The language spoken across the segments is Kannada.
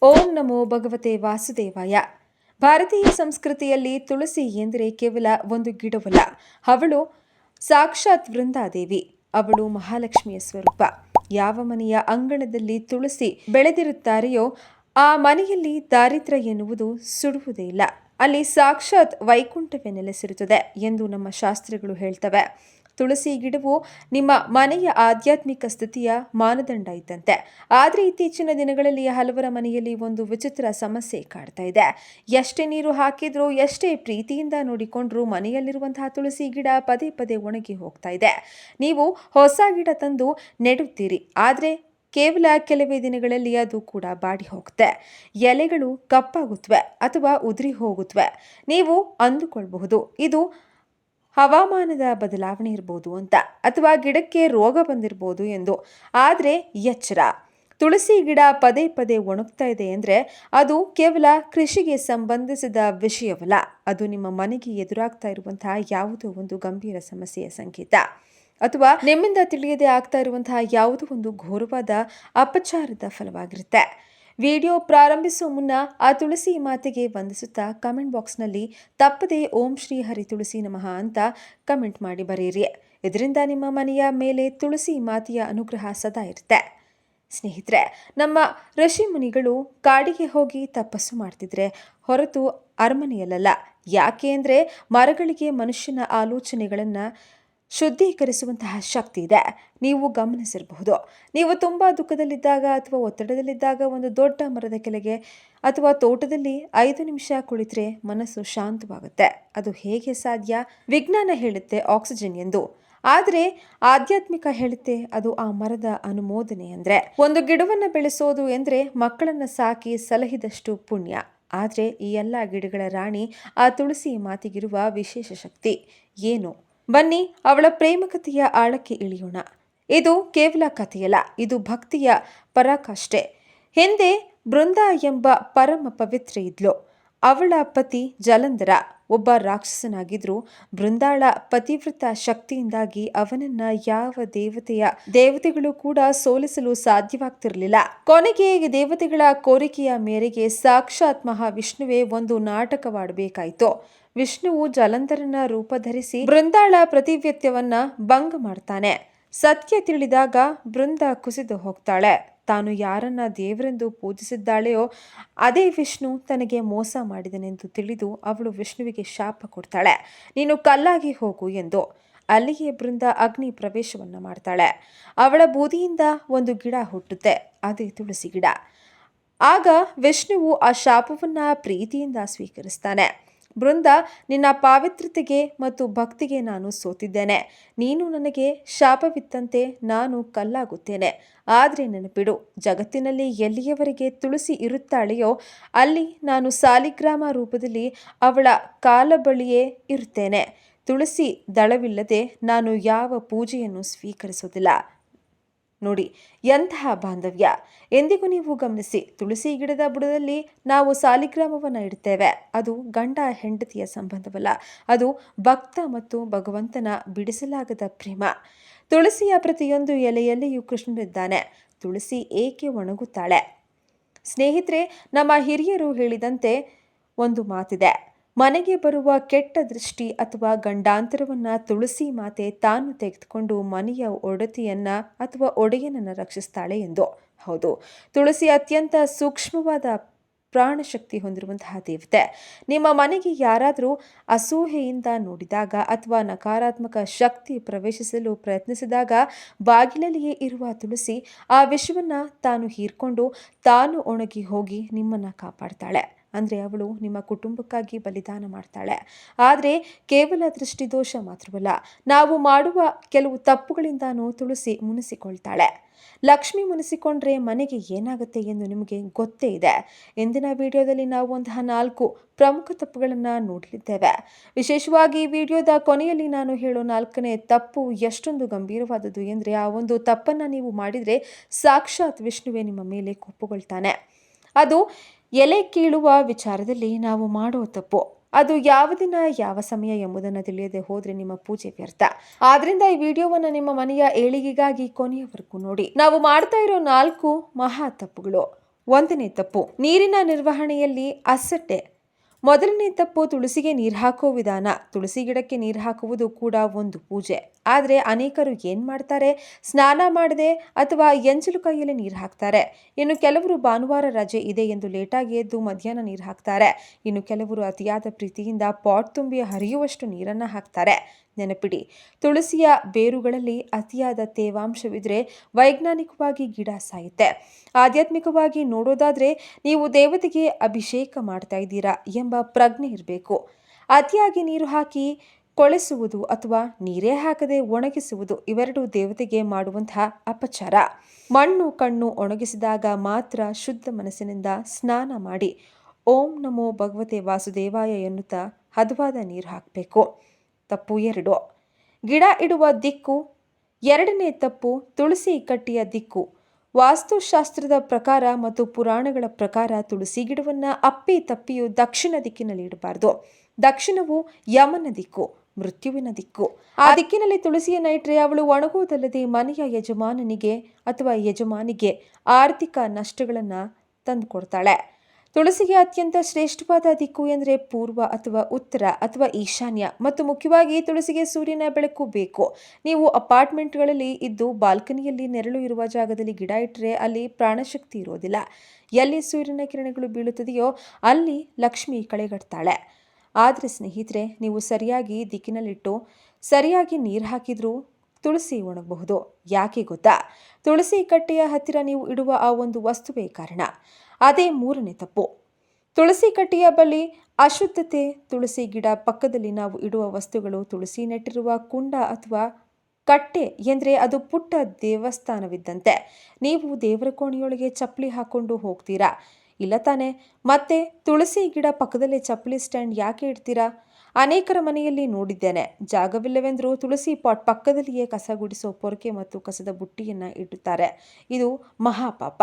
ಓಂ ನಮೋ ಭಗವತೆ ವಾಸುದೇವಾಯ. ಭಾರತೀಯ ಸಂಸ್ಕೃತಿಯಲ್ಲಿ ತುಳಸಿ ಎಂದರೆ ಕೇವಲ ಒಂದು ಗಿಡವಲ್ಲ, ಅವಳು ಸಾಕ್ಷಾತ್ ವೃಂದಾದೇವಿ. ಅವಳು ಮಹಾಲಕ್ಷ್ಮಿಯ ಸ್ವರೂಪ. ಯಾವ ಮನೆಯ ಅಂಗಳದಲ್ಲಿ ತುಳಸಿ ಬೆಳೆದಿರುತ್ತಾರೆಯೋ ಆ ಮನೆಯಲ್ಲಿ ದಾರಿದ್ರ್ಯ ಎನ್ನುವುದು ಸುಡುವುದೇ ಇಲ್ಲ. ಅಲ್ಲಿ ಸಾಕ್ಷಾತ್ ವೈಕುಂಠವೇ ನೆಲೆಸಿರುತ್ತದೆ ಎಂದು ನಮ್ಮ ಶಾಸ್ತ್ರಗಳು ಹೇಳ್ತವೆ. ತುಳಸಿ ಗಿಡವು ನಿಮ್ಮ ಮನೆಯ ಆಧ್ಯಾತ್ಮಿಕ ಸ್ಥಿತಿಯ ಮಾನದಂಡ ಇದ್ದಂತೆ. ಆದರೆ ಇತ್ತೀಚಿನ ದಿನಗಳಲ್ಲಿ ಹಲವರ ಮನೆಯಲ್ಲಿ ಒಂದು ವಿಚಿತ್ರ ಸಮಸ್ಯೆ ಕಾಡ್ತಾ ಇದೆ. ಎಷ್ಟೇ ನೀರು ಹಾಕಿದ್ರೂ, ಎಷ್ಟೇ ಪ್ರೀತಿಯಿಂದ ನೋಡಿಕೊಂಡ್ರೂ ಮನೆಯಲ್ಲಿರುವಂತಹ ತುಳಸಿ ಗಿಡ ಪದೇ ಪದೇ ಒಣಗಿ ಹೋಗ್ತಾ ಇದೆ. ನೀವು ಹೊಸ ಗಿಡ ತಂದು ನೆಡುತ್ತೀರಿ, ಆದರೆ ಕೇವಲ ಕೆಲವೇ ದಿನಗಳಲ್ಲಿ ಅದು ಕೂಡ ಬಾಡಿ ಹೋಗುತ್ತೆ. ಎಲೆಗಳು ಕಪ್ಪಾಗುತ್ತವೆ ಅಥವಾ ಉದುರಿ ಹೋಗುತ್ತವೆ. ನೀವು ಅಂದುಕೊಳ್ಬಹುದು ಇದು ಹವಾಮಾನದ ಬದಲಾವಣೆ ಇರ್ಬೋದು ಅಂತ, ಅಥವಾ ಗಿಡಕ್ಕೆ ರೋಗ ಬಂದಿರ್ಬೋದು ಎಂದು. ಆದರೆ ಎಚ್ಚರ, ತುಳಸಿ ಗಿಡ ಪದೇ ಪದೇ ಒಣಗ್ತಾ ಇದೆ ಅಂದರೆ ಅದು ಕೇವಲ ಕೃಷಿಗೆ ಸಂಬಂಧಿಸಿದ ವಿಷಯವಲ್ಲ. ಅದು ನಿಮ್ಮ ಮನೆಗೆ ಎದುರಾಗ್ತಾ ಇರುವಂತಹ ಯಾವುದೋ ಒಂದು ಗಂಭೀರ ಸಮಸ್ಯೆಯ ಸಂಕೇತ, ಅಥವಾ ನಿಮ್ಮಿಂದ ತಿಳಿಯದೆ ಆಗ್ತಾ ಇರುವಂತಹ ಯಾವುದೋ ಒಂದು ಘೋರವಾದ ಅಪಚಾರದ ಫಲವಾಗಿರುತ್ತೆ. ವಿಡಿಯೋ ಪ್ರಾರಂಭಿಸುವ ಮುನ್ನ ಆ ತುಳಸಿ ಮಾತೆಗೆ ವಂದಿಸುತ್ತಾ ಕಮೆಂಟ್ ಬಾಕ್ಸ್ನಲ್ಲಿ ತಪ್ಪದೆ ಓಂ ಶ್ರೀ ಹರಿ ತುಳಸಿ ನಮಃ ಅಂತ ಕಮೆಂಟ್ ಮಾಡಿ ಬರೆಯಿರಿ. ಇದರಿಂದ ನಿಮ್ಮ ಮನೆಯ ಮೇಲೆ ತುಳಸಿ ಮಾತೆಯ ಅನುಗ್ರಹ ಸದಾ ಇರುತ್ತೆ. ಸ್ನೇಹಿತರೆ, ನಮ್ಮ ಋಷಿ ಮುನಿಗಳು ಕಾಡಿಗೆ ಹೋಗಿ ತಪಸ್ಸು ಮಾಡ್ತಿದ್ರೆ ಹೊರತು ಅರಮನೆಯಲ್ಲ. ಯಾಕೆ ಅಂದರೆ ಮರಗಳಿಗೆ ಮನುಷ್ಯನ ಆಲೋಚನೆಗಳನ್ನು ಶುದ್ಧೀಕರಿಸುವಂತಹ ಶಕ್ತಿ ಇದೆ. ನೀವು ಗಮನಿಸಿರಬಹುದು, ನೀವು ತುಂಬ ದುಃಖದಲ್ಲಿದ್ದಾಗ ಅಥವಾ ಒತ್ತಡದಲ್ಲಿದ್ದಾಗ ಒಂದು ದೊಡ್ಡ ಮರದ ಕೆಳಗೆ ಅಥವಾ ತೋಟದಲ್ಲಿ 5 ನಿಮಿಷ ಕುಳಿತರೆ ಮನಸ್ಸು ಶಾಂತವಾಗುತ್ತೆ. ಅದು ಹೇಗೆ ಸಾಧ್ಯ? ವಿಜ್ಞಾನ ಹೇಳುತ್ತೆ ಆಕ್ಸಿಜನ್ ಎಂದು, ಆದರೆ ಆಧ್ಯಾತ್ಮಿಕ ಹೇಳುತ್ತೆ ಅದು ಆ ಮರದ ಅನುಮೋದನೆ. ಅಂದರೆ ಒಂದು ಗಿಡವನ್ನು ಬೆಳೆಸೋದು ಎಂದರೆ ಮಕ್ಕಳನ್ನು ಸಾಕಿ ಸಲಹಿದಷ್ಟು ಪುಣ್ಯ. ಆದರೆ ಈ ಎಲ್ಲ ಗಿಡಗಳ ರಾಣಿ ಆ ತುಳಸಿ ಮಾತಿಗಿರುವ ವಿಶೇಷ ಶಕ್ತಿ ಏನು? ಬನ್ನಿ ಅವಳ ಪ್ರೇಮಕಥೆಯ ಆಳಕ್ಕೆ ಇಳಿಯೋಣ. ಇದು ಕೇವಲ ಕಥೆಯಲ್ಲ, ಇದು ಭಕ್ತಿಯ ಪರಾಕಾಷ್ಠೆ. ಹಿಂದೆ ಬೃಂದ ಎಂಬ ಪರಮ ಪವಿತ್ರೆ ಇದ್ಲು. ಅವಳ ಪತಿ ಜಲಂಧರ ಒಬ್ಬ ರಾಕ್ಷಸನಾಗಿದ್ರು. ಬೃಂದಾಳ ಪತಿವ್ರತ ಶಕ್ತಿಯಿಂದಾಗಿ ಅವನನ್ನ ಯಾವ ದೇವತೆಗಳು ಕೂಡ ಸೋಲಿಸಲು ಸಾಧ್ಯವಾಗ್ತಿರ್ಲಿಲ್ಲ. ಕೊನೆಗೆ ದೇವತೆಗಳ ಕೋರಿಕೆಯ ಮೇರೆಗೆ ಸಾಕ್ಷಾತ್ ಮಹಾವಿಷ್ಣುವೇ ಒಂದು ನಾಟಕವಾಡಬೇಕಾಯಿತು. ವಿಷ್ಣುವು ಜಲಂಧರನ ರೂಪ ಧರಿಸಿ ಬೃಂದಾಳ ಪ್ರತಿವ್ಯತ್ಯವನ್ನ ಭಂಗ ಮಾಡ್ತಾನೆ. ಸತ್ಯ ತಿಳಿದಾಗ ಬೃಂದ ಕುಸಿದು ಹೋಗ್ತಾಳೆ. ತಾನು ಯಾರನ್ನ ದೇವರೆಂದು ಪೂಜಿಸಿದ್ದಾಳೆಯೋ ಅದೇ ವಿಷ್ಣು ತನಗೆ ಮೋಸ ಮಾಡಿದನೆಂದು ತಿಳಿದು ಅವಳು ವಿಷ್ಣುವಿಗೆ ಶಾಪ ಕೊಡ್ತಾಳೆ, ನೀನು ಕಲ್ಲಾಗಿ ಹೋಗು ಎಂದು. ಅಲ್ಲಿಯೇ ಬೃಂದ ಅಗ್ನಿ ಪ್ರವೇಶವನ್ನ ಮಾಡ್ತಾಳೆ. ಅವಳ ಬೂದಿಯಿಂದ ಒಂದು ಗಿಡ ಹುಟ್ಟುತ್ತೆ, ಅದೇ ತುಳಸಿ ಗಿಡ. ಆಗ ವಿಷ್ಣುವು ಆ ಶಾಪವನ್ನ ಪ್ರೀತಿಯಿಂದ ಸ್ವೀಕರಿಸ್ತಾನೆ. ಬೃಂದ, ನಿನ್ನ ಪಾವಿತ್ರತೆಗೆ ಮತ್ತು ಭಕ್ತಿಗೆ ನಾನು ಸೋತಿದ್ದೇನೆ. ನೀನು ನನಗೆ ಶಾಪವಿತ್ತಂತೆ ನಾನು ಕಲ್ಲಾಗುತ್ತೇನೆ. ಆದರೆ ನೆನಪಿಡು, ಜಗತ್ತಿನಲ್ಲಿ ಎಲ್ಲಿಯವರೆಗೆ ತುಳಸಿ ಇರುತ್ತಾಳೆಯೋ ಅಲ್ಲಿ ನಾನು ಸಾಲಿಗ್ರಾಮ ರೂಪದಲ್ಲಿ ಅವಳ ಕಾಲ ಬಳಿಯೇ ಇರುತ್ತೇನೆ. ತುಳಸಿ ದಳವಿಲ್ಲದೆ ನಾನು ಯಾವ ಪೂಜೆಯನ್ನು ಸ್ವೀಕರಿಸೋದಿಲ್ಲ. ನೋಡಿ ಎಂತಹ ಬಾಂಧವ್ಯ. ಎಂದಿಗೂ ನೀವು ಗಮನಿಸಿ, ತುಳಸಿ ಗಿಡದ ಬುಡದಲ್ಲಿ ನಾವು ಸಾಲಿಗ್ರಾಮವನ್ನು ಇಡ್ತೇವೆ. ಅದು ಗಂಡ ಹೆಂಡತಿಯ ಸಂಬಂಧವಲ್ಲ, ಅದು ಭಕ್ತ ಮತ್ತು ಭಗವಂತನ ಬಿಡಿಸಲಾಗದ ಪ್ರೇಮ. ತುಳಸಿಯ ಪ್ರತಿಯೊಂದು ಎಲೆಯಲ್ಲಿಯೂ ಕೃಷ್ಣನಿದ್ದಾನೆ. ತುಳಸಿ ಏಕೆ ಒಣಗುತ್ತಾಳೆ? ಸ್ನೇಹಿತರೆ, ನಮ್ಮ ಹಿರಿಯರು ಹೇಳಿದಂತೆ ಒಂದು ಮಾತಿದೆ, ಮನೆಗೆ ಬರುವ ಕೆಟ್ಟ ದೃಷ್ಟಿ ಅಥವಾ ಗಂಡಾಂತರವನ್ನ ತುಳಸಿ ಮಾತೆ ತಾನು ತೆಗೆದುಕೊಂಡು ಮನೆಯ ಒಡತಿಯನ್ನ ಅಥವಾ ಒಡೆಯನನ್ನು ರಕ್ಷಿಸ್ತಾಳೆ ಎಂದು. ಹೌದು, ತುಳಸಿ ಅತ್ಯಂತ ಸೂಕ್ಷ್ಮವಾದ ಪ್ರಾಣಶಕ್ತಿ ಹೊಂದಿರುವಂತಹ ದೇವತೆ. ನಿಮ್ಮ ಮನೆಗೆ ಯಾರಾದರೂ ಅಸೂಹೆಯಿಂದ ನೋಡಿದಾಗ ಅಥವಾ ನಕಾರಾತ್ಮಕ ಶಕ್ತಿ ಪ್ರವೇಶಿಸಲು ಪ್ರಯತ್ನಿಸಿದಾಗ ಬಾಗಿಲಲ್ಲಿಯೇ ಇರುವ ತುಳಸಿ ಆ ವಿಷವನ್ನ ತಾನು ಹೀರ್ಕೊಂಡು ತಾನು ಒಣಗಿ ಹೋಗಿ ನಿಮ್ಮನ್ನ ಕಾಪಾಡ್ತಾಳೆ. ಅಂದರೆ ಅವಳು ನಿಮ್ಮ ಕುಟುಂಬಕ್ಕಾಗಿ ಬಲಿದಾನ ಮಾಡ್ತಾಳೆ. ಆದರೆ ಕೇವಲ ದೃಷ್ಟಿದೋಷ ಮಾತ್ರವಲ್ಲ, ನಾವು ಮಾಡುವ ಕೆಲವು ತಪ್ಪುಗಳಿಂದಾನೂ ತುಳಸಿ ಮುನಿಸಿಕೊಳ್ತಾಳೆ. ಲಕ್ಷ್ಮಿ ಮುನಿಸಿಕೊಂಡ್ರೆ ಮನೆಗೆ ಏನಾಗುತ್ತೆ ಎಂದು ನಿಮಗೆ ಗೊತ್ತೇ ಇದೆ. ಇಂದಿನ ವಿಡಿಯೋದಲ್ಲಿ ನಾವು 4 ಪ್ರಮುಖ ತಪ್ಪುಗಳನ್ನು ನೋಡಲಿದ್ದೇವೆ. ವಿಶೇಷವಾಗಿ ಈ ವಿಡಿಯೋದ ಕೊನೆಯಲ್ಲಿ ನಾನು ಹೇಳೋ 4ನೇ ತಪ್ಪು ಎಷ್ಟೊಂದು ಗಂಭೀರವಾದದ್ದು ಎಂದರೆ, ಆ ಒಂದು ತಪ್ಪನ್ನು ನೀವು ಮಾಡಿದರೆ ಸಾಕ್ಷಾತ್ ವಿಷ್ಣುವೇ ನಿಮ್ಮ ಮೇಲೆ ಕೋಪಗೊಳ್ತಾನೆ. ಅದು ಎಲೆ ಕೀಳುವ ವಿಚಾರದಲ್ಲಿ ನಾವು ಮಾಡುವ ತಪ್ಪು. ಅದು ಯಾವ ದಿನ ಯಾವ ಸಮಯ ಎಂಬುದನ್ನು ತಿಳಿಯದೆ ಹೋದ್ರೆ ನಿಮ್ಮ ಪೂಜೆ ವ್ಯರ್ಥ. ಆದ್ರಿಂದ ಈ ವಿಡಿಯೋವನ್ನು ನಿಮ್ಮ ಮನೆಯ ಏಳಿಗೆಗಾಗಿ ಕೊನೆಯವರೆಗೂ ನೋಡಿ. ನಾವು ಮಾಡ್ತಾ ಇರೋ 4 ಮಹಾ ತಪ್ಪುಗಳು. ಒಂದನೇ ತಪ್ಪು, ನೀರಿನ ನಿರ್ವಹಣೆಯಲ್ಲಿ ಅಸಡ್ಡೆ. ಮೊದಲನೇ ತಪ್ಪು, ತುಳಸಿಗೆ ನೀರು ಹಾಕೋ ವಿಧಾನ. ತುಳಸಿ ಗಿಡಕ್ಕೆ ನೀರು ಹಾಕುವುದು ಕೂಡ ಒಂದು ಪೂಜೆ. ಆದರೆ ಅನೇಕರು ಏನು ಮಾಡ್ತಾರೆ, ಸ್ನಾನ ಮಾಡದೆ ಅಥವಾ ಎಂಜಲು ಕೈಯಲ್ಲಿ ನೀರು ಹಾಕ್ತಾರೆ. ಇನ್ನು ಕೆಲವರು ಭಾನುವಾರ ರಜೆ ಇದೆ ಎಂದು ಲೇಟಾಗಿ ಎದ್ದು ಮಧ್ಯಾಹ್ನ ನೀರು ಹಾಕ್ತಾರೆ. ಇನ್ನು ಕೆಲವರು ಅತಿಯಾದ ಪ್ರೀತಿಯಿಂದ ಪಾಟ್ ತುಂಬಿ ಹರಿಯುವಷ್ಟು ನೀರನ್ನು ಹಾಕ್ತಾರೆ. ನೆನಪಿಡಿ, ತುಳಸಿಯ ಬೇರುಗಳಲ್ಲಿ ಅತಿಯಾದ ತೇವಾಂಶವಿದ್ರೆ ವೈಜ್ಞಾನಿಕವಾಗಿ ಗಿಡ ಸಾಯುತ್ತೆ. ಆಧ್ಯಾತ್ಮಿಕವಾಗಿ ನೋಡೋದಾದ್ರೆ ನೀವು ದೇವತೆಗೆ ಅಭಿಷೇಕ ಮಾಡ್ತಾ ಇದ್ದೀರಾ ಎಂಬ ಪ್ರಜ್ಞೆ ಇರಬೇಕು. ಅತಿಯಾಗಿ ನೀರು ಹಾಕಿ ಕೊಳೆಸುವುದು ಅಥವಾ ನೀರೇ ಹಾಕದೆ ಒಣಗಿಸುವುದು ಇವೆರಡು ದೇವತೆಗೆ ಮಾಡುವಂತಹ ಅಪಚಾರ. ಮಣ್ಣು ಕಣ್ಣು ಒಣಗಿಸಿದಾಗ ಮಾತ್ರ ಶುದ್ಧ ಮನಸ್ಸಿನಿಂದ ಸ್ನಾನ ಮಾಡಿ ಓಂ ನಮೋ ಭಗವತೆ ವಾಸುದೇವಾಯ ಎನ್ನುತ್ತಾ ಹದವಾದ ನೀರು ಹಾಕಬೇಕು. ತಪ್ಪು 2, ಗಿಡ ಇಡುವ ದಿಕ್ಕು. ಎರಡನೇ ತಪ್ಪು, ತುಳಸಿ ಕಟ್ಟಿಯ ದಿಕ್ಕು. ವಾಸ್ತುಶಾಸ್ತ್ರದ ಪ್ರಕಾರ ಮತ್ತು ಪುರಾಣಗಳ ಪ್ರಕಾರ ತುಳಸಿ ಗಿಡವನ್ನು ಅಪ್ಪಿ ತಪ್ಪಿಯು ದಕ್ಷಿಣ ದಿಕ್ಕಿನಲ್ಲಿ ಇಡಬಾರ್ದು. ದಕ್ಷಿಣವು ಯಮನ ದಿಕ್ಕು, ಮೃತ್ಯುವಿನ ದಿಕ್ಕು. ಆ ದಿಕ್ಕಿನಲ್ಲಿ ತುಳಸಿಯನ್ನು ಇಟ್ಟರೆ ಅವಳು ಒಣಗುವುದಲ್ಲದೆ ಮನೆಯ ಯಜಮಾನನಿಗೆ ಅಥವಾ ಯಜಮಾನಿಗೆ ಆರ್ಥಿಕ ನಷ್ಟಗಳನ್ನು ತಂದುಕೊಡ್ತಾಳೆ. ತುಳಸಿಗೆ ಅತ್ಯಂತ ಶ್ರೇಷ್ಠವಾದ ದಿಕ್ಕು ಎಂದರೆ ಪೂರ್ವ ಅಥವಾ ಉತ್ತರ ಅಥವಾ ಈಶಾನ್ಯ. ಮತ್ತು ಮುಖ್ಯವಾಗಿ ತುಳಸಿಗೆ ಸೂರ್ಯನ ಬೆಳಕು ಬೇಕು. ನೀವು ಅಪಾರ್ಟ್ಮೆಂಟ್ಗಳಲ್ಲಿ ಇದ್ದು ಬಾಲ್ಕನಿಯಲ್ಲಿ ನೆರಳು ಇರುವ ಜಾಗದಲ್ಲಿ ಗಿಡ ಇಟ್ಟರೆ ಅಲ್ಲಿ ಪ್ರಾಣಶಕ್ತಿ ಇರೋದಿಲ್ಲ. ಎಲ್ಲಿ ಸೂರ್ಯನ ಕಿರಣಗಳು ಬೀಳುತ್ತದೆಯೋ ಅಲ್ಲಿ ಲಕ್ಷ್ಮಿ ಕಳೆಗಟ್ತಾಳೆ. ಆದರೆ ಸ್ನೇಹಿತರೆ, ನೀವು ಸರಿಯಾಗಿ ದಿಕ್ಕಿನಲ್ಲಿಟ್ಟು ಸರಿಯಾಗಿ ನೀರು ಹಾಕಿದ್ರೂ ತುಳಸಿ ಒಣಗಬಹುದು. ಯಾಕೆ ಗೊತ್ತಾ? ತುಳಸಿ ಕಟ್ಟೆಯ ಹತ್ತಿರ ನೀವು ಇಡುವ ಆ ಒಂದು ವಸ್ತುವೇ ಕಾರಣ. ಅದೇ 3ನೇ ತಪ್ಪು, ತುಳಸಿ ಕಟ್ಟೆಯ ಬಳಿ ಅಶುದ್ಧತೆ. ತುಳಸಿ ಗಿಡ ಪಕ್ಕದಲ್ಲಿ ನಾವು ಇಡುವ ವಸ್ತುಗಳು, ತುಳಸಿ ನೆಟ್ಟಿರುವ ಕುಂಡ ಅಥವಾ ಕಟ್ಟೆ ಎಂದರೆ ಅದು ಪುಟ್ಟ ದೇವಸ್ಥಾನವಿದ್ದಂತೆ. ನೀವು ದೇವರ ಕೋಣೆಯೊಳಗೆ ಚಪ್ಪಲಿ ಹಾಕೊಂಡು ಹೋಗ್ತೀರಾ, ಇಲ್ಲ ತಾನೆ? ಮತ್ತೆ ತುಳಸಿ ಗಿಡ ಪಕ್ಕದಲ್ಲೇ ಚಪ್ಪಲಿ ಸ್ಟ್ಯಾಂಡ್ ಯಾಕೆ ಇಡ್ತೀರಾ? ಅನೇಕರ ಮನೆಯಲ್ಲಿ ನೋಡಿದ್ದೇನೆ, ಜಾಗವಿಲ್ಲವೆಂದರೂ ತುಳಸಿ ಪಾಟ್ ಪಕ್ಕದಲ್ಲಿಯೇ ಕಸ ಗುಡಿಸೋ ಪೊರಕೆ ಮತ್ತು ಕಸದ ಬುಟ್ಟಿಯನ್ನು ಇಡುತ್ತಾರೆ. ಇದು ಮಹಾಪಾಪ.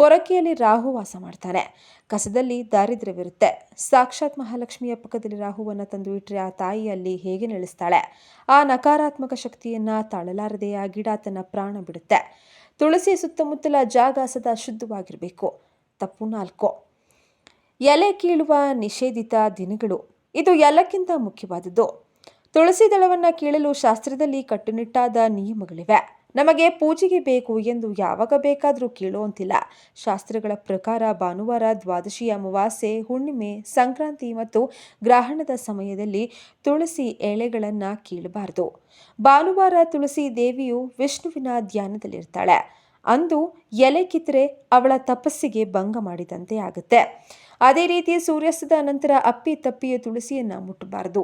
ಪೊರಕೆಯಲ್ಲಿ ರಾಹು ವಾಸ ಮಾಡ್ತಾನೆ, ಕಸದಲ್ಲಿ ದಾರಿದ್ರ್ಯವಿರುತ್ತೆ. ಸಾಕ್ಷಾತ್ ಮಹಾಲಕ್ಷ್ಮಿಯ ಪಕ್ಕದಲ್ಲಿ ರಾಹುವನ್ನು ತಂದು ಇಟ್ಟರೆ ಆ ತಾಯಿಯಲ್ಲಿ ಹೇಗೆ ನೆಲೆಸ್ತಾಳೆ? ಆ ನಕಾರಾತ್ಮಕ ಶಕ್ತಿಯನ್ನು ತಾಳಲಾರದೆ ಆ ಗಿಡ ತನ್ನ ಪ್ರಾಣ ಬಿಡುತ್ತೆ. ತುಳಸಿ ಸುತ್ತಮುತ್ತಲ ಜಾಗ ಸದಾ ಶುದ್ಧವಾಗಿರಬೇಕು. ತಪ್ಪು 4, ಎಲೆ ಕೀಳುವ ನಿಷೇಧಿತ ದಿನಗಳು. ಇದು ಎಲ್ಲಕ್ಕಿಂತ ಮುಖ್ಯವಾದದ್ದು. ತುಳಸಿ ದಳವನ್ನು ಕೀಳಲು ಶಾಸ್ತ್ರದಲ್ಲಿ ಕಟ್ಟುನಿಟ್ಟಾದ ನಿಯಮಗಳಿವೆ. ನಮಗೆ ಪೂಜೆಗೆ ಬೇಕು ಎಂದು ಯಾವಾಗ ಬೇಕಾದರೂ ಕೀಳುವಂತಿಲ್ಲ. ಶಾಸ್ತ್ರಗಳ ಪ್ರಕಾರ ಭಾನುವಾರ, ದ್ವಾದಶಿ, ಅಮಾವಾಸ್ಯೆ, ಹುಣ್ಣಿಮೆ, ಸಂಕ್ರಾಂತಿ ಮತ್ತು ಗ್ರಹಣದ ಸಮಯದಲ್ಲಿ ತುಳಸಿ ಎಲೆಗಳನ್ನು ಕೀಳಬಾರದು. ಭಾನುವಾರ ತುಳಸಿ ದೇವಿಯು ವಿಷ್ಣುವಿನ ಧ್ಯಾನದಲ್ಲಿರ್ತಾಳೆ. ಅಂದು ಎಲೆ ಕಿತ್ತರೆ ಅವಳ ತಪಸ್ಸಿಗೆ ಭಂಗ ಮಾಡಿದಂತೆ ಆಗುತ್ತೆ. ಅದೇ ರೀತಿ ಸೂರ್ಯಾಸ್ತದ ನಂತರ ಅಪ್ಪಿ ತಪ್ಪಿಯ ತುಳಸಿಯನ್ನು ಮುಟ್ಟಬಾರದು.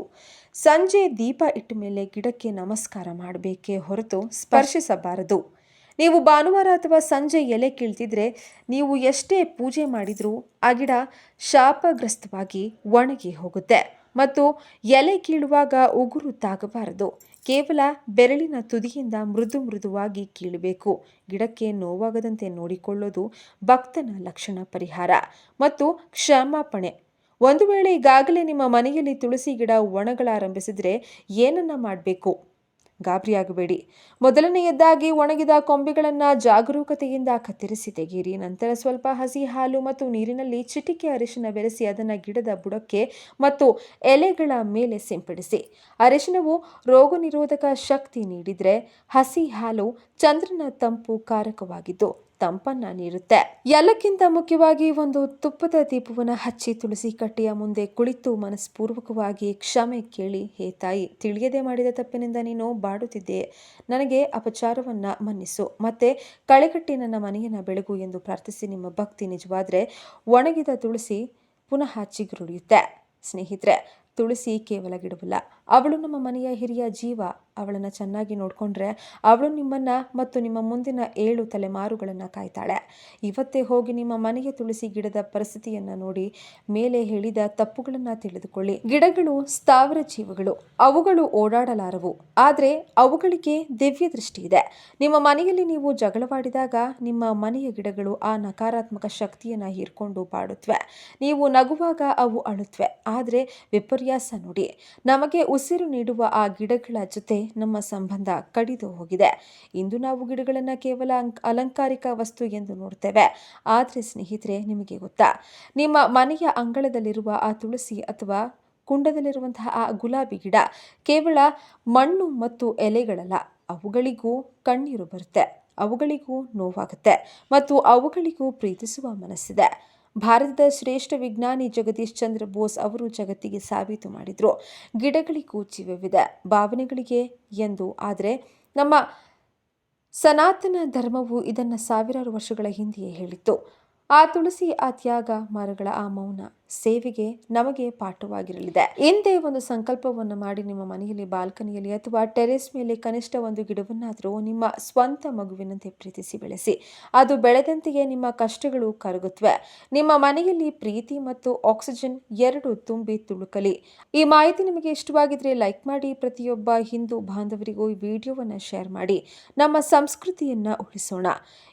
ಸಂಜೆ ದೀಪ ಇಟ್ಟ ಮೇಲೆ ಗಿಡಕ್ಕೆ ನಮಸ್ಕಾರ ಮಾಡಬೇಕೇ ಹೊರತು ಸ್ಪರ್ಶಿಸಬಾರದು. ನೀವು ಭಾನುವಾರ ಅಥವಾ ಸಂಜೆ ಎಲೆ ಕೀಳ್ತಿದ್ರೆ ನೀವು ಎಷ್ಟೇ ಪೂಜೆ ಮಾಡಿದರೂ ಆ ಗಿಡ ಶಾಪಗ್ರಸ್ತವಾಗಿ ಒಣಗಿ ಹೋಗುತ್ತೆ. ಮತ್ತು ಎಲೆ ಕೀಳುವಾಗ ಉಗುರು ತಾಗಬಾರದು. ಕೇವಲ ಬೆರಳಿನ ತುದಿಯಿಂದ ಮೃದುವಾಗಿ ಕೀಳಬೇಕು. ಗಿಡಕ್ಕೆ ನೋವಾಗದಂತೆ ನೋಡಿಕೊಳ್ಳೋದು ಭಕ್ತನ ಲಕ್ಷಣ, ಪರಿಹಾರ ಮತ್ತು ಕ್ಷಮಾಪಣೆ. ಒಂದು ವೇಳೆ ಈಗಾಗಲೇ ನಿಮ್ಮ ಮನೆಯಲ್ಲಿ ತುಳಸಿ ಗಿಡ ಒಣಗಲಾರಂಭಿಸಿದರೆ ಏನನ್ನ ಮಾಡಬೇಕು? ಗಾಬರಿಯಾಗಬೇಡಿ. ಮೊದಲನೆಯದಾಗಿ ಒಣಗಿದ ಕೊಂಬೆಗಳನ್ನು ಜಾಗರೂಕತೆಯಿಂದ ಕತ್ತರಿಸಿ ತೆಗೆಯಿರಿ. ನಂತರ ಸ್ವಲ್ಪ ಹಸಿ ಹಾಲು ಮತ್ತು ನೀರಿನಲ್ಲಿ ಚಿಟಿಕೆ ಅರಿಶಿನ ಬೆರೆಸಿ ಅದನ್ನು ಗಿಡದ ಬುಡಕ್ಕೆ ಮತ್ತು ಎಲೆಗಳ ಮೇಲೆ ಸಿಂಪಡಿಸಿ. ಅರಿಶಿನವು ರೋಗ ನಿರೋಧಕ ಶಕ್ತಿ ನೀಡಿದರೆ, ಹಸಿ ಹಾಲು ಚಂದ್ರನ ತಂಪು ಕಾರಕವಾಗಿದ್ದು ತಂಪನ್ನ ನೀಡುತ್ತೆ. ಎಲ್ಲಕ್ಕಿಂತ ಮುಖ್ಯವಾಗಿ ಒಂದು ತುಪ್ಪದ ದೀಪವನ್ನು ಹಚ್ಚಿ ತುಳಸಿ ಕಟ್ಟೆಯ ಮುಂದೆ ಕುಳಿತು ಮನಸ್ಪೂರ್ವಕವಾಗಿ ಕ್ಷಮೆ ಕೇಳಿ, ಹೇ ತಾಯಿ, ತಿಳಿಯದೆ ಮಾಡಿದ ತಪ್ಪಿನಿಂದ ನೀನು ಬಾಡುತ್ತಿದ್ದೆ, ನನಗೆ ಅಪಚಾರವನ್ನ ಮನ್ನಿಸು, ಮತ್ತೆ ಕಳೆಗಟ್ಟಿ ನನ್ನ ಮನೆಯನ್ನು ಬೆಳಗು ಎಂದು ಪ್ರಾರ್ಥಿಸಿ. ನಿಮ್ಮ ಭಕ್ತಿ ನಿಜವಾದರೆ ಒಣಗಿದ ತುಳಸಿ ಪುನಃ ಚಿಗುರುಳಿಯುತ್ತೆ. ಸ್ನೇಹಿತರೆ, ತುಳಸಿ ಕೇವಲ ಗಿಡವಲ್ಲ, ಅವಳು ನಮ್ಮ ಮನೆಯ ಹಿರಿಯ ಜೀವ. ಅವಳನ್ನು ಚೆನ್ನಾಗಿ ನೋಡಿಕೊಂಡ್ರೆ ಅವಳು ನಿಮ್ಮನ್ನು ಮತ್ತು ನಿಮ್ಮ ಮುಂದಿನ 7 ತಲೆಮಾರುಗಳನ್ನು ಕಾಯ್ತಾಳೆ. ಇವತ್ತೇ ಹೋಗಿ ನಿಮ್ಮ ಮನೆಯ ತುಳಸಿ ಗಿಡದ ಪರಿಸ್ಥಿತಿಯನ್ನು ನೋಡಿ ಮೇಲೆ ಹೇಳಿದ ತಪ್ಪುಗಳನ್ನು ತಿಳಿದುಕೊಳ್ಳಿ. ಗಿಡಗಳು ಸ್ಥಾವರ ಜೀವಗಳು, ಅವುಗಳು ಓಡಾಡಲಾರವು, ಆದರೆ ಅವುಗಳಿಗೆ ದಿವ್ಯ ದೃಷ್ಟಿ ಇದೆ. ನಿಮ್ಮ ಮನೆಯಲ್ಲಿ ನೀವು ಜಗಳವಾಡಿದಾಗ ನಿಮ್ಮ ಮನೆಯ ಗಿಡಗಳು ಆ ನಕಾರಾತ್ಮಕ ಶಕ್ತಿಯನ್ನು ಹೀರ್ಕೊಂಡು ಬಾಡುತ್ತವೆ. ನೀವು ನಗುವಾಗ ಅವು ಅಳುತ್ತವೆ. ಆದರೆ ವಿಪರ್ಯಾಸ ನೋಡಿ, ನಮಗೆ ಉಸಿರು ನೀಡುವ ಆ ಗಿಡಗಳ ಜೊತೆ ನಮ್ಮ ಸಂಬಂಧ ಕಡಿದು ಹೋಗಿದೆ. ಇಂದು ನಾವು ಗಿಡಗಳನ್ನು ಕೇವಲ ಅಲಂಕಾರಿಕ ವಸ್ತು ಎಂದು ನೋಡ್ತೇವೆ. ಆದರೆ ಸ್ನೇಹಿತರೆ, ನಿಮಗೆ ಗೊತ್ತಾ, ನಿಮ್ಮ ಮನೆಯ ಅಂಗಳದಲ್ಲಿರುವ ಆ ತುಳಸಿ ಅಥವಾ ಕುಂಡದಲ್ಲಿರುವಂತಹ ಆ ಗುಲಾಬಿ ಗಿಡ ಕೇವಲ ಮಣ್ಣು ಮತ್ತು ಎಲೆಗಳಲ್ಲ. ಅವುಗಳಿಗೂ ಕಣ್ಣೀರು ಬರುತ್ತೆ, ಅವುಗಳಿಗೂ ನೋವಾಗುತ್ತೆ ಮತ್ತು ಅವುಗಳಿಗೂ ಪ್ರೀತಿಸುವ ಮನಸ್ಸಿದೆ. ಭಾರತದ ಶ್ರೇಷ್ಠ ವಿಜ್ಞಾನಿ ಜಗದೀಶ್ ಚಂದ್ರ ಬೋಸ್ ಅವರು ಜಗತ್ತಿಗೆ ಸಾಬೀತು ಮಾಡಿದ್ರು, ಗಿಡಗಳಿಗೂ ಜೀವವಿದೆ, ಭಾವನೆಗಳಿಗೆ ಎಂದು. ಆದರೆ ನಮ್ಮ ಸನಾತನ ಧರ್ಮವು ಇದನ್ನು ಸಾವಿರಾರು ವರ್ಷಗಳ ಹಿಂದೆಯೇ ಹೇಳಿತ್ತು. ಆ ತುಳಸಿ, ಆ ತ್ಯಾಗ, ಮರಗಳ ಆ ಮೌನ ಸೇವೆಗೆ ನಮಗೆ ಪಾಠವಾಗಿರಲಿದೆ. ಹಿಂದೆ ಒಂದು ಸಂಕಲ್ಪವನ್ನು ಮಾಡಿ ನಿಮ್ಮ ಮನೆಯಲ್ಲಿ ಬಾಲ್ಕನಿಯಲ್ಲಿ ಅಥವಾ ಟೆರೆಸ್ ಮೇಲೆ ಕನಿಷ್ಠ ಒಂದು ಗಿಡವನ್ನಾದರೂ ನಿಮ್ಮ ಸ್ವಂತ ಮಗುವಿನಂತೆ ಪ್ರೀತಿಸಿ ಬೆಳೆಸಿ. ಅದು ಬೆಳೆದಂತೆಯೇ ನಿಮ್ಮ ಕಷ್ಟಗಳು ಕರಗುತ್ತವೆ. ನಿಮ್ಮ ಮನೆಯಲ್ಲಿ ಪ್ರೀತಿ ಮತ್ತು ಆಕ್ಸಿಜನ್ ಎರಡು ತುಂಬಿ ತುಳುಕಲಿ. ಈ ಮಾಹಿತಿ ನಿಮಗೆ ಇಷ್ಟವಾಗಿದ್ರೆ ಲೈಕ್ ಮಾಡಿ. ಪ್ರತಿಯೊಬ್ಬ ಹಿಂದೂ ಬಾಂಧವರಿಗೂ ಈ ವಿಡಿಯೋವನ್ನು ಶೇರ್ ಮಾಡಿ. ನಮ್ಮ ಸಂಸ್ಕೃತಿಯನ್ನು ಉಳಿಸೋಣ.